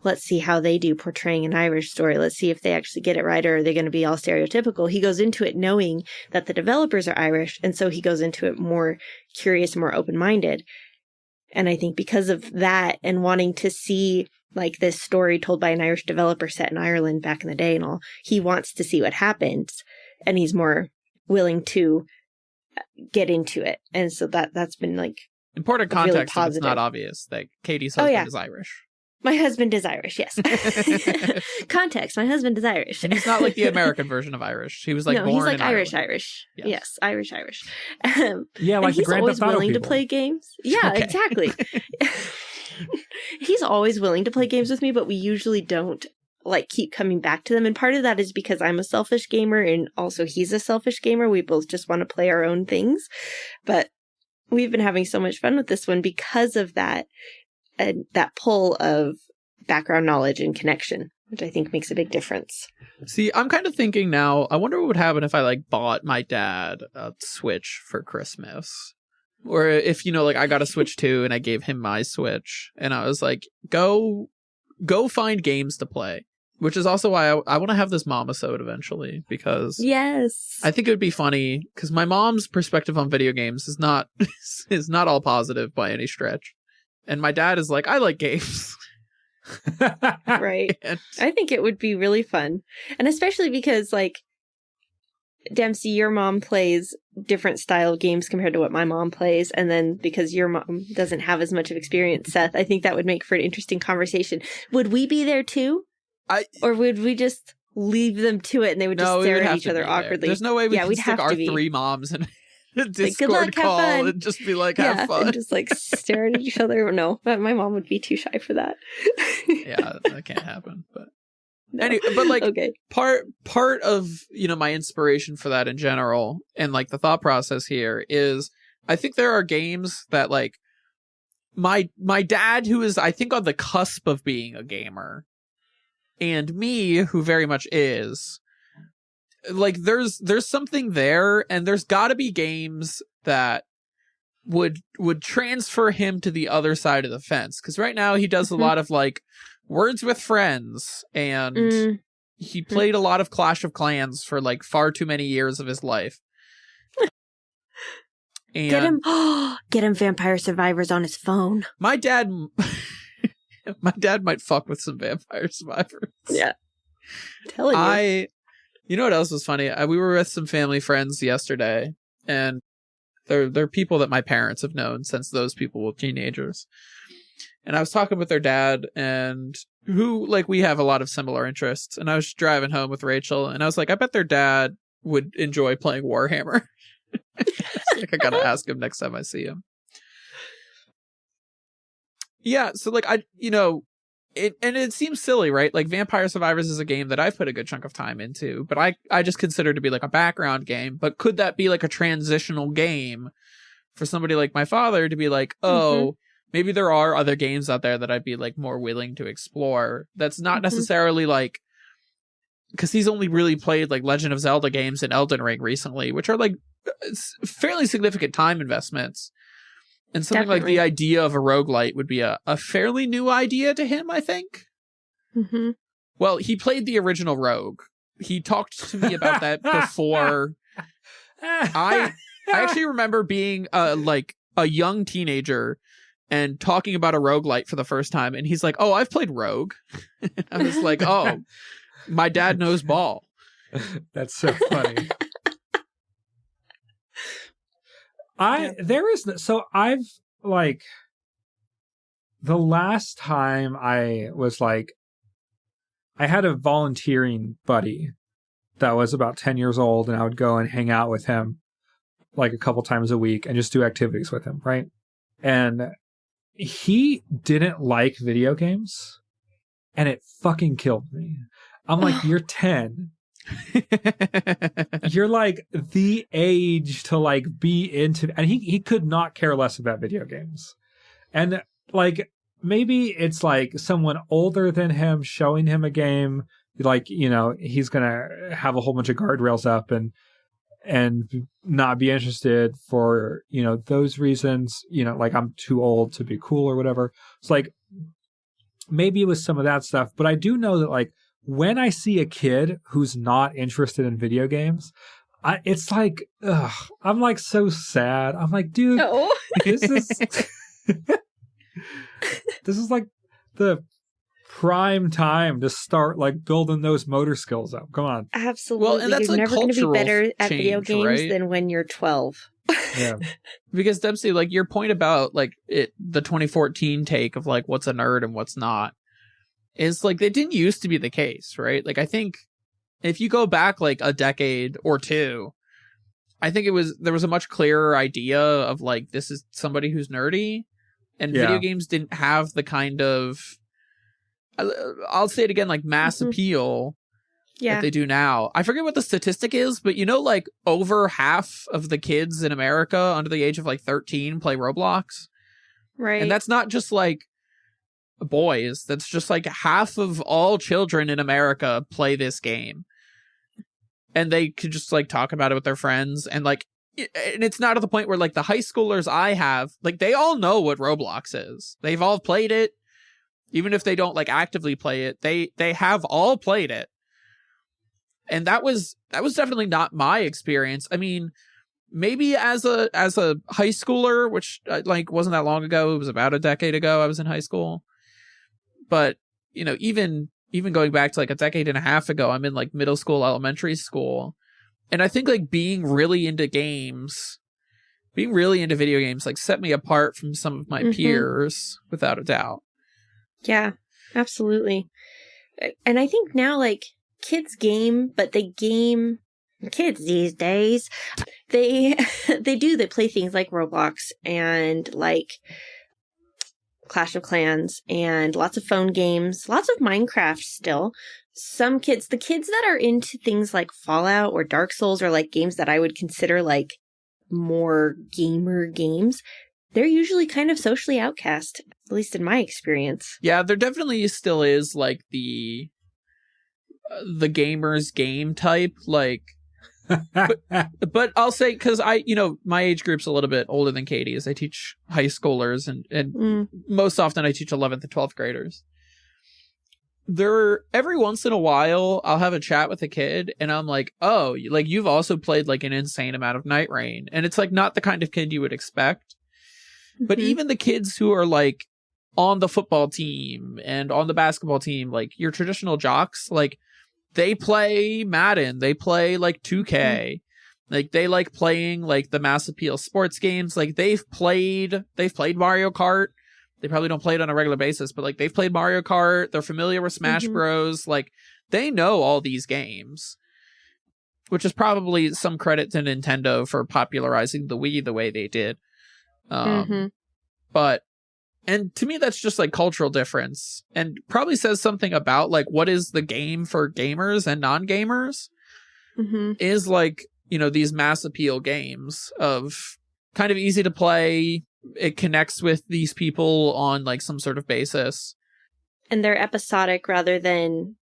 let's see how they do portraying an Irish story. Let's see if they actually get it right, or are they going to be all stereotypical? He goes into it knowing that the developers are Irish, and so he goes into it more curious, more open-minded. And I think because of that and wanting to see like this story told by an Irish developer set in Ireland back in the day and all, he wants to see what happens, and he's more willing to get into it. And so that's been like important context really if it's not obvious that Katie's husband is Irish. My husband is Irish, yes. Context, my husband is Irish. And he's not like the American version of Irish. He was like born he's like in Irish. Yes, Irish. Yeah, like and the he's Grand always Theft Auto willing people. to play games. Yeah, Okay. exactly. He's always willing to play games with me, but we usually don't like keep coming back to them. And part of that is because I'm a selfish gamer and also he's a selfish gamer. We both just want to play our own things. But we've been having so much fun with this one because of that, that pull of background knowledge and connection, which I think makes a big difference. See, I'm kind of thinking now, I wonder what would happen if I like bought my dad a Switch for Christmas. Or if, you know, like I got a Switch too and I gave him my Switch and I was like, go find games to play. Which is also why I want to have this mom-isode eventually, because yes, I think it would be funny because my mom's perspective on video games is not all positive by any stretch. And my dad is like, I like games. Right. And I think it would be really fun. And especially because, like, Dempsey, your mom plays different style games compared to what my mom plays. And then because your mom doesn't have as much of experience, Seth, I think that would make for an interesting conversation. Would we be there too? Or would we just leave them to it and they would just stare at each other awkwardly? There's no way we can stick our three moms in a Discord like, call and just be like, have fun. And just like stare at each other. No, but my mom would be too shy for that. Yeah, that can't happen. But no. Anyway, but like okay. part of, you know, my inspiration for that in general and like the thought process here is I think there are games that like my dad, who is I think on the cusp of being a gamer, and me, who very much is, like there's something there, and there's got to be games that would transfer him to the other side of the fence, because right now he does a lot of like Words with Friends, and he played a lot of Clash of Clans for like far too many years of his life. And get him Vampire Survivors on his phone. My dad might fuck with some Vampire Survivors. Yeah. I'm telling you. You know what else was funny? We were with some family friends yesterday, and they're people that my parents have known since those people were teenagers. And I was talking with their dad, and who, like, we have a lot of similar interests. And I was driving home with Rachel, and I was like, I bet their dad would enjoy playing Warhammer. Like, I gotta ask him next time I see him. Yeah, so like it seems silly, right? Like Vampire Survivors is a game that I've put a good chunk of time into, but I just consider to be like a background game. But could that be like a transitional game for somebody like my father to be like, oh, maybe there are other games out there that I'd be like more willing to explore. That's not necessarily like, because he's only really played like Legend of Zelda games and Elden Ring recently, which are like fairly significant time investments. And something like the idea of a roguelite would be a fairly new idea to him, I think. Mm-hmm. Well, he played the original Rogue. He talked to me about that before. I actually remember being like a young teenager and talking about a roguelite for the first time. And he's like, oh, I've played Rogue. I was like, oh, my dad knows ball. That's so funny. I've like the last time I was like, I had a volunteering buddy that was about 10 years old, and I would go and hang out with him like a couple times a week and just do activities with him, right? And he didn't like video games, and it fucking killed me. I'm like, you're 10. You're like the age to like be into, and he could not care less about video games. And like maybe it's like someone older than him showing him a game, like, you know, he's gonna have a whole bunch of guardrails up and not be interested for, you know, those reasons, you know, like I'm too old to be cool or whatever. It's like maybe it was some of that stuff, but I do know that like when I see a kid who's not interested in video games, it's like, I'm like so sad. I'm like, dude, this is this is like the prime time to start like building those motor skills up. Come on. Absolutely. Well, and that's You're like never going to be better at video change, games right? than when you're 12. Yeah. Because Dempsey, like your point about like the 2014 take of like what's a nerd and what's not, is like it didn't used to be the case, right? Like I think if you go back like a decade or two, I think there was a much clearer idea of like this is somebody who's nerdy. And video games didn't have the kind of, I'll say it again, like mass appeal that they do now. I forget what the statistic is, but you know, like over half of the kids in America under the age of like 13 play Roblox. Right. And that's not just like boys. That's just like half of all children in America play this game. And they could just like talk about it with their friends. And like, and it's not at the point where like the high schoolers I have, like they all know what Roblox is. They've all played it. Even if they don't like actively play it, they have all played it. And that was definitely not my experience. I mean, maybe as a high schooler, which like wasn't that long ago, it was about a decade ago I was in high school. But, you know, even going back to like a decade and a half ago, I'm in like middle school, elementary school. And I think like being really into video games, like set me apart from some of my peers without a doubt. Yeah, absolutely. And I think now like kids game, but kids these days, they play things like Roblox and like Clash of Clans and lots of phone games, lots of Minecraft still. The kids that are into things like Fallout or Dark Souls or like games that I would consider like more gamer games, they're usually kind of socially outcast, at least in my experience. Yeah, there definitely still is like the gamer's game type, like, but I'll say, because my age group's a little bit older than Katie's. I teach high schoolers and most often I teach 11th and 12th graders. Every once in a while I'll have a chat with a kid and I'm like, oh, like you've also played like an insane amount of Night Rain. And it's like not the kind of kid you would expect. But even the kids who are like on the football team and on the basketball team, like your traditional jocks, like they play Madden, they play like 2K, like they like playing like the mass appeal sports games. Like they've played Mario Kart. They probably don't play it on a regular basis, but like they've played Mario Kart. They're familiar with Smash Bros. Like they know all these games, which is probably some credit to Nintendo for popularizing the Wii the way they did. But, and to me, that's just like cultural difference and probably says something about like what is the game for gamers and non-gamers is like, you know, these mass appeal games of kind of easy to play. It connects with these people on like some sort of basis. And they're episodic rather than...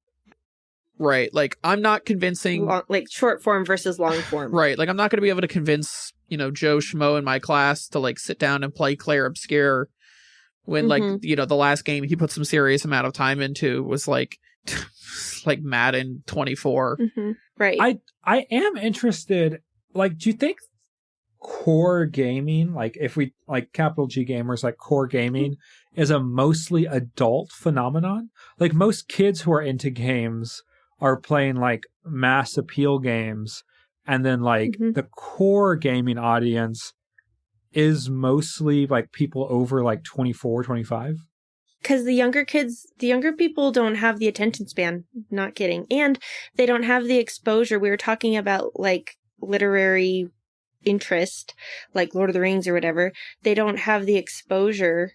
Right. Like I'm not convincing... like short form versus long form. Right. Like I'm not going to be able to convince, you know, Joe Schmo in my class to like sit down and play Claire Obscure when like, you know, the last game he put some serious amount of time into was like like Madden 24. Right. I am interested, like, do you think core gaming, like if we like capital G gamers, like core gaming is a mostly adult phenomenon? Like most kids who are into games are playing like mass appeal games, and then like the core gaming audience is mostly like people over like 24, 25. Because the younger people don't have the attention span, not kidding. And they don't have the exposure. We were talking about like literary interest, like Lord of the Rings or whatever. They don't have the exposure,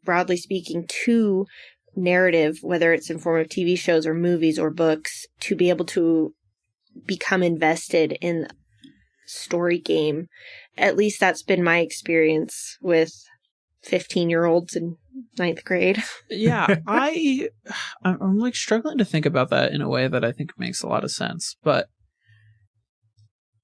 broadly speaking, to narrative, whether it's in form of TV shows or movies or books, to be able to become invested in story game. At least that's been my experience with 15-year-olds in 9th grade. Yeah, I'm like struggling to think about that in a way that I think makes a lot of sense. But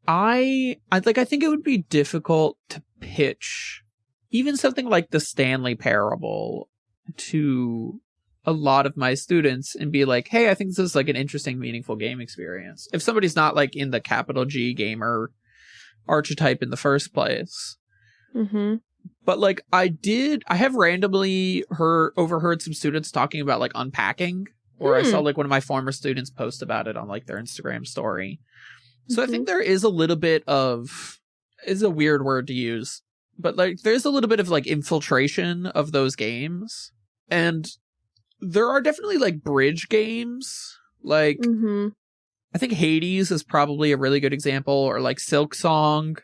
I think it would be difficult to pitch even something like the Stanley Parable to a lot of my students and be like, hey, I think this is like an interesting, meaningful game experience. If somebody's not like in the capital G gamer archetype in the first place. But like I have randomly overheard some students talking about like unpacking, or I saw like one of my former students post about it on like their Instagram story. So I think there is a little bit of, it's a weird word to use, but like there's a little bit of like infiltration of those games. And there are definitely like bridge games. Like I think Hades is probably a really good example, or like Silk Song.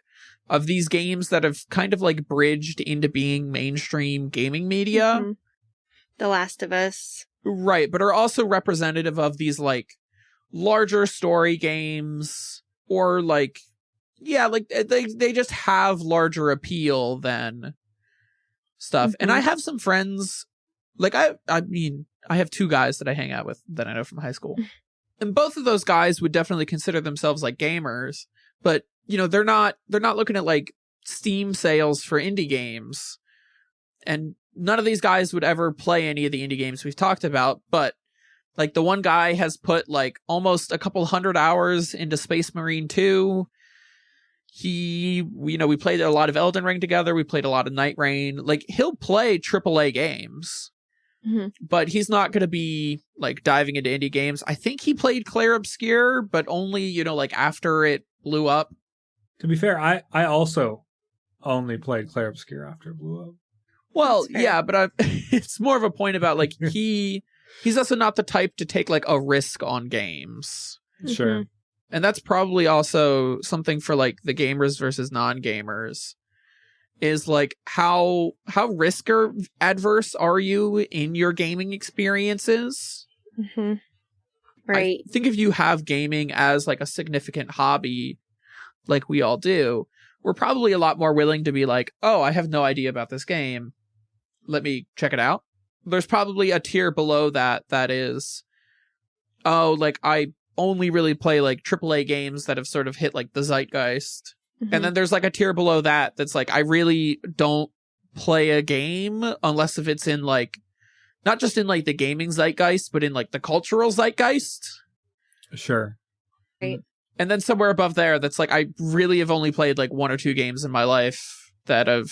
of these games that have kind of like bridged into being mainstream gaming media. Mm-hmm. The Last of Us. Right, but are also representative of these like larger story games, or like, yeah, like they just have larger appeal than stuff. And I have some friends, like I mean, I have 2 guys that I hang out with that I know from high school. And both of those guys would definitely consider themselves like gamers, but you know, they're not looking at like Steam sales for indie games. And none of these guys would ever play any of the indie games we've talked about, but like the one guy has put like almost a couple hundred hours into Space Marine 2. We played a lot of Elden Ring together. We played a lot of Night Rain. Like he'll play AAA games, but he's not going to be like diving into indie games. I think he played Clair Obscur, but only, you know, like after it blew up. To be fair, I also only played Clair Obscur after it blew up. Well, yeah, but it's more of a point about like he's also not the type to take like a risk on games. Sure. And that's probably also something for like the gamers versus non-gamers, is like how risk adverse are you in your gaming experiences? Right. I think if you have gaming as like a significant hobby, like we all do, we're probably a lot more willing to be like, oh, I have no idea about this game. Let me check it out. There's probably a tier below that is, oh, like I only really play like AAA games that have sort of hit like the zeitgeist. And then there's like a tier below that that's like, I really don't play a game unless if it's in like, not just in like the gaming zeitgeist, but in like the cultural zeitgeist. Sure. Right. And then somewhere above there, that's like, I really have only played like 1 or 2 games in my life that have,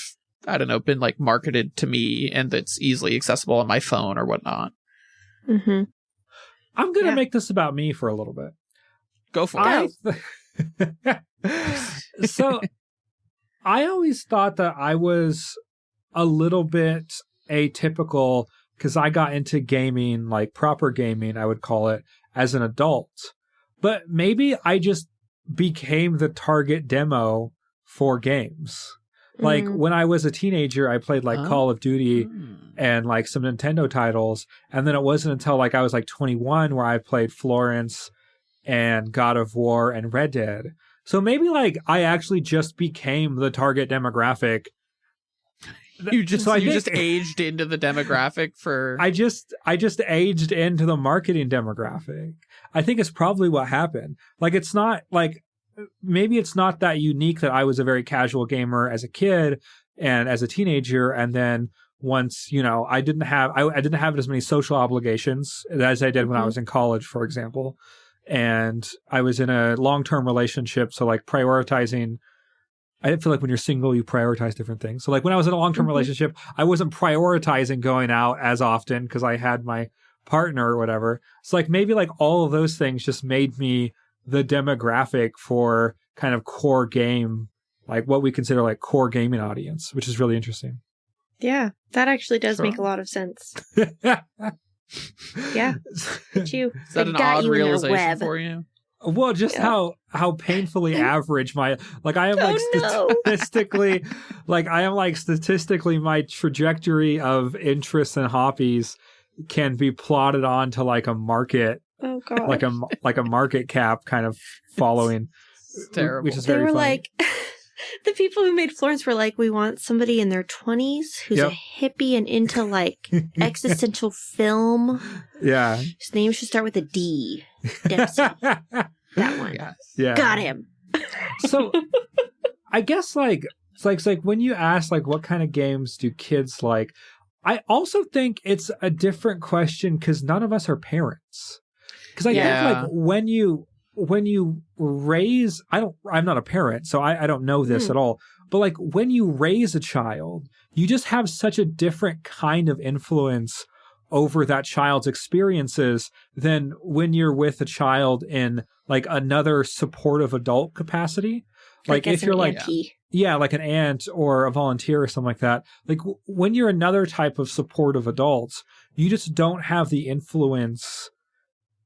I don't know, been like marketed to me and that's easily accessible on my phone or whatnot. I'm going to make this about me for a little bit. Go for it. So I always thought that I was a little bit atypical because I got into gaming, like proper gaming, I would call it, as an adult. But maybe I just became the target demo for games. Like when I was a teenager, I played like Call of Duty and like some Nintendo titles. And then it wasn't until like I was like 21 where I played Florence and God of War and Red Dead. So maybe like I actually just became the target demographic. You just aged into the demographic for... I just aged into the marketing demographic. I think it's probably what happened. Like it's not like, maybe it's not that unique that I was a very casual gamer as a kid and as a teenager. And then once, you know, I didn't have as many social obligations as I did when I was in college, for example. And I was in a long-term relationship. So like prioritizing, I feel like when you're single, you prioritize different things. So like when I was in a long-term relationship, I wasn't prioritizing going out as often because I had my partner or whatever. So like maybe like all of those things just made me the demographic for kind of core game, like what we consider like core gaming audience, which is really interesting. Yeah, that actually does make a lot of sense. Yeah, it's you. Is that an odd realization for you? Well, just how painfully average my, like I am like statistically, like I am like statistically my trajectory of interests and hobbies can be plotted onto like a market. Oh god! Like a market cap kind of following. It's terrible. Which is very funny. Like, the people who made Florence were like, we want somebody in their 20s who's a hippie and into like existential film. Yeah. His name should start with a D. Dempsey. That one. Yes. Yeah. Got him. So, I guess like it's like when you ask like what kind of games do kids like, I also think it's a different question because none of us are parents. Because I think like when you raise, I'm not a parent, so I don't know this at all. But like when you raise a child, you just have such a different kind of influence over that child's experiences than when you're with a child in like another supportive adult capacity. Like if you're like, like an aunt or a volunteer or something like that. Like when you're another type of supportive adults, you just don't have the influence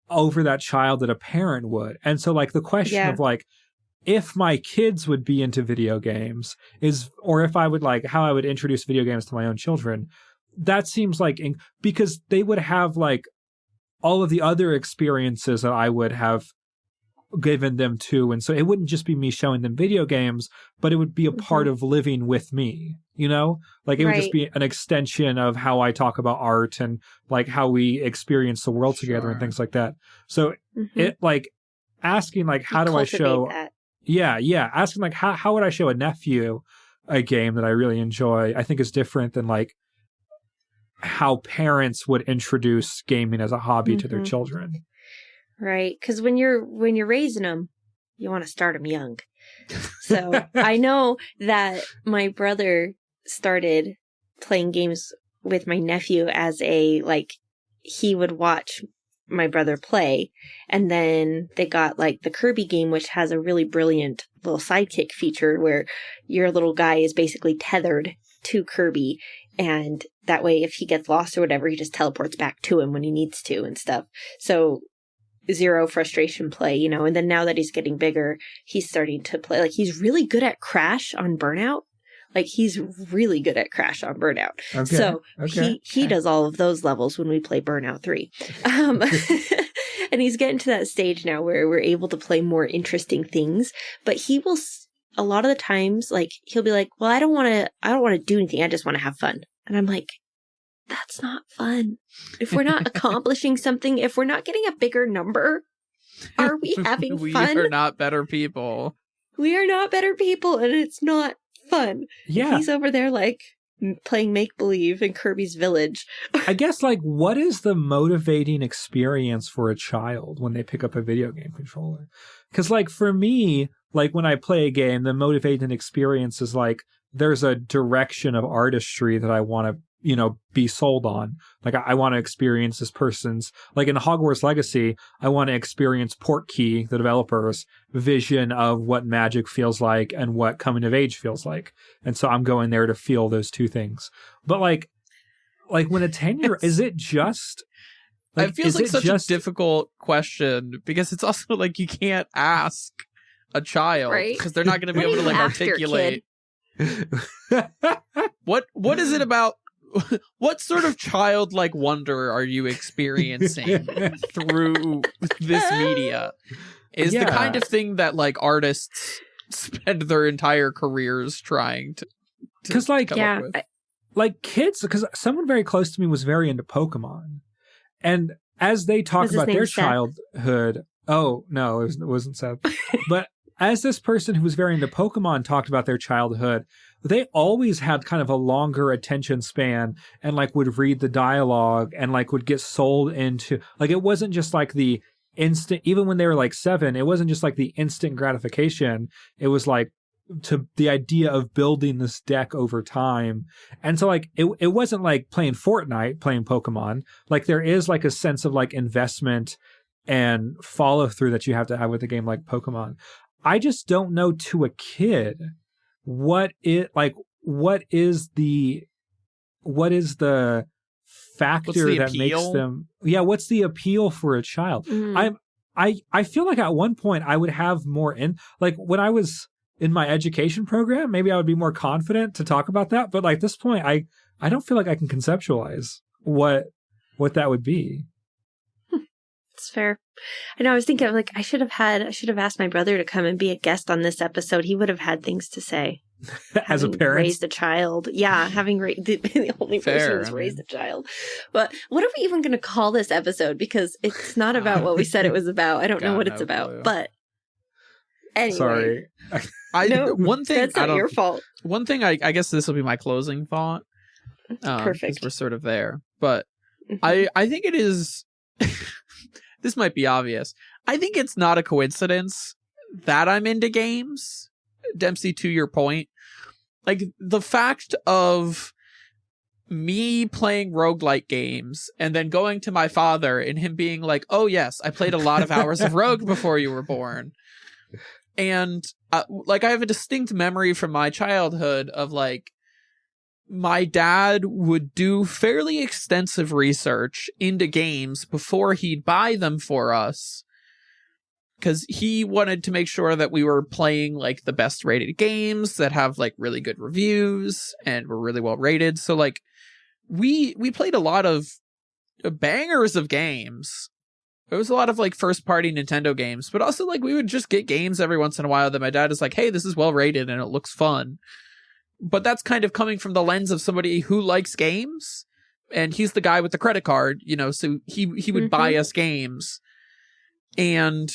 over that child that a parent would. And so like the question of like, if my kids would be into video games or if I would like how I would introduce video games to my own children. That seems like because they would have like all of the other experiences that I would have given them to. And so it wouldn't just be me showing them video games, but it would be a part of living with me, you know, like it would just be an extension of how I talk about art and like how we experience the world together and things like that. So it like asking like, how do I show that? Yeah. Asking like, how would I show a nephew a game that I really enjoy, I think is different than like how parents would introduce gaming as a hobby to their children. Right. Because when you're raising them, you want to start them young. So I know that my brother started playing games with my nephew as he would watch my brother play. And then they got like the Kirby game, which has a really brilliant little sidekick feature where your little guy is basically tethered to Kirby. And that way, if he gets lost or whatever, he just teleports back to him when he needs to and stuff. So zero frustration play, you know. And then now that he's getting bigger, he's starting to play. Like, he's really good at Crash on Burnout. Like, he's really good at Crash on Burnout. Okay. So he does all of those levels when we play Burnout 3. And he's getting to that stage now where we're able to play more interesting things. But he will, a lot of the times, like, he'll be like, well, I don't want to do anything. I just want to have fun. And I'm like, that's not fun. If we're not accomplishing something, if we're not getting a bigger number, are we having fun? We are not better people. We are not better people, and it's not fun. Yeah. He's over there, like, playing make-believe in Kirby's Village. I guess, like, what is the motivating experience for a child when they pick up a video game controller? Because, like, for me, like, when I play a game, the motivating experience is, like, there's a direction of artistry that I want to, you know, be sold on. Like, I want to experience this person's, like in Hogwarts Legacy, I want to experience Portkey, the developer's vision of what magic feels like and what coming of age feels like. And so I'm going there to feel those two things. But like when a 10-year, is it just... Like, it feels like such a difficult question because it's also like you can't ask a child because they're not going to be able to like articulate. What is it about? What sort of childlike wonder are you experiencing through this media? Is the kind of thing that like artists spend their entire careers trying to come up with. Like kids, because someone very close to me was very into Pokemon, and as they talked about their childhood, oh no, it wasn't Seth, but as this person who was very into Pokemon talked about their childhood, they always had kind of a longer attention span and like would read the dialogue and like would get sold into, like, it wasn't just like the instant, even when they were like 7, it wasn't just like the instant gratification. It was like to the idea of building this deck over time. And so like, it wasn't like playing Fortnite, playing Pokemon. Like there is like a sense of like investment and follow through that you have to have with a game like Pokemon. I just don't know to a kid what is the factor that makes them, what's the appeal for a child? I feel like at one point I would have more like when I was in my education program, maybe I would be more confident to talk about that, but like this point I don't feel like I can conceptualize what that would be. It's fair. I know, I was thinking of like I should have asked my brother to come and be a guest on this episode. He would have had things to say. As a parent, raised a child, having the only person who's raised a child. But what are we even going to call this episode? Because it's not about what we said it was about. I don't know what it's about. But anyway, sorry. One thing that's not your fault. One thing, I guess this will be my closing thought. Perfect. We're sort of there, but I think it is. This might be obvious. I think it's not a coincidence that I'm into games. Dempsey, to your point, like the fact of me playing roguelike games and then going to my father and him being like, oh yes, I played a lot of hours of Rogue before you were born. And like I have a distinct memory from my childhood of like my dad would do fairly extensive research into games before he'd buy them for us. because he wanted to make sure that we were playing like the best rated games that have like really good reviews and were really well rated. So like we played a lot of bangers of games. It was a lot of like first party Nintendo games, but also like we would just get games every once in a while that my dad is like, hey, this is well rated and it looks fun. But that's kind of coming from the lens of somebody who likes games, and he's the guy with the credit card, you know, so he would buy us games. And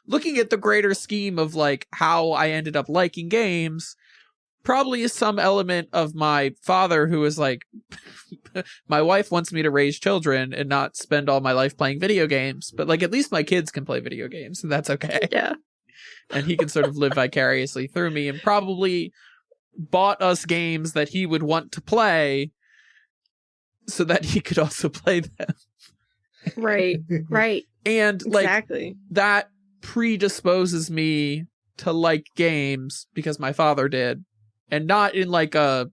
looking at the greater scheme of like how I ended up liking games, probably is some element of my father who is like, my wife wants me to raise children and not spend all my life playing video games, but like at least my kids can play video games and that's okay. Yeah. And he can sort of live vicariously through me, and probably bought us games that he would want to play so that he could also play them. Right. Right. And like exactly. that predisposes me to like games because my father did. And not in like a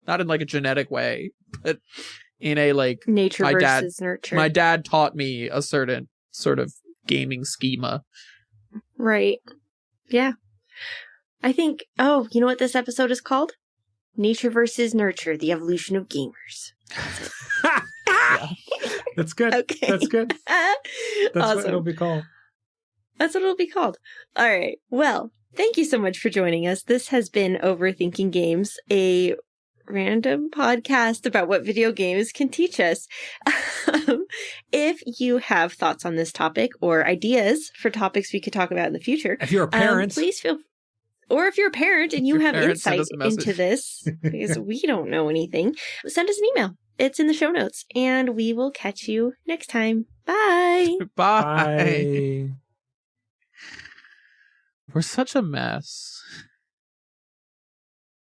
genetic way, but in a like nature versus nurture. My dad taught me a certain sort of gaming schema. Right. Yeah. I think, you know what this episode is called? Nature versus nurture, the evolution of gamers. Yeah. That's good. Okay. That's good. That's awesome. what it'll be called. That's what it'll be called. All right. Well, thank you so much for joining us. This has been Overthinking Games, a random podcast about what video games can teach us. If you have thoughts on this topic or ideas for topics we could talk about in the future, if you're a parent, please feel. Or if you're a parent and you have insight into this, because we don't know anything, send us an email. It's in the show notes, and we will catch you next time. Bye. Bye. We're such a mess.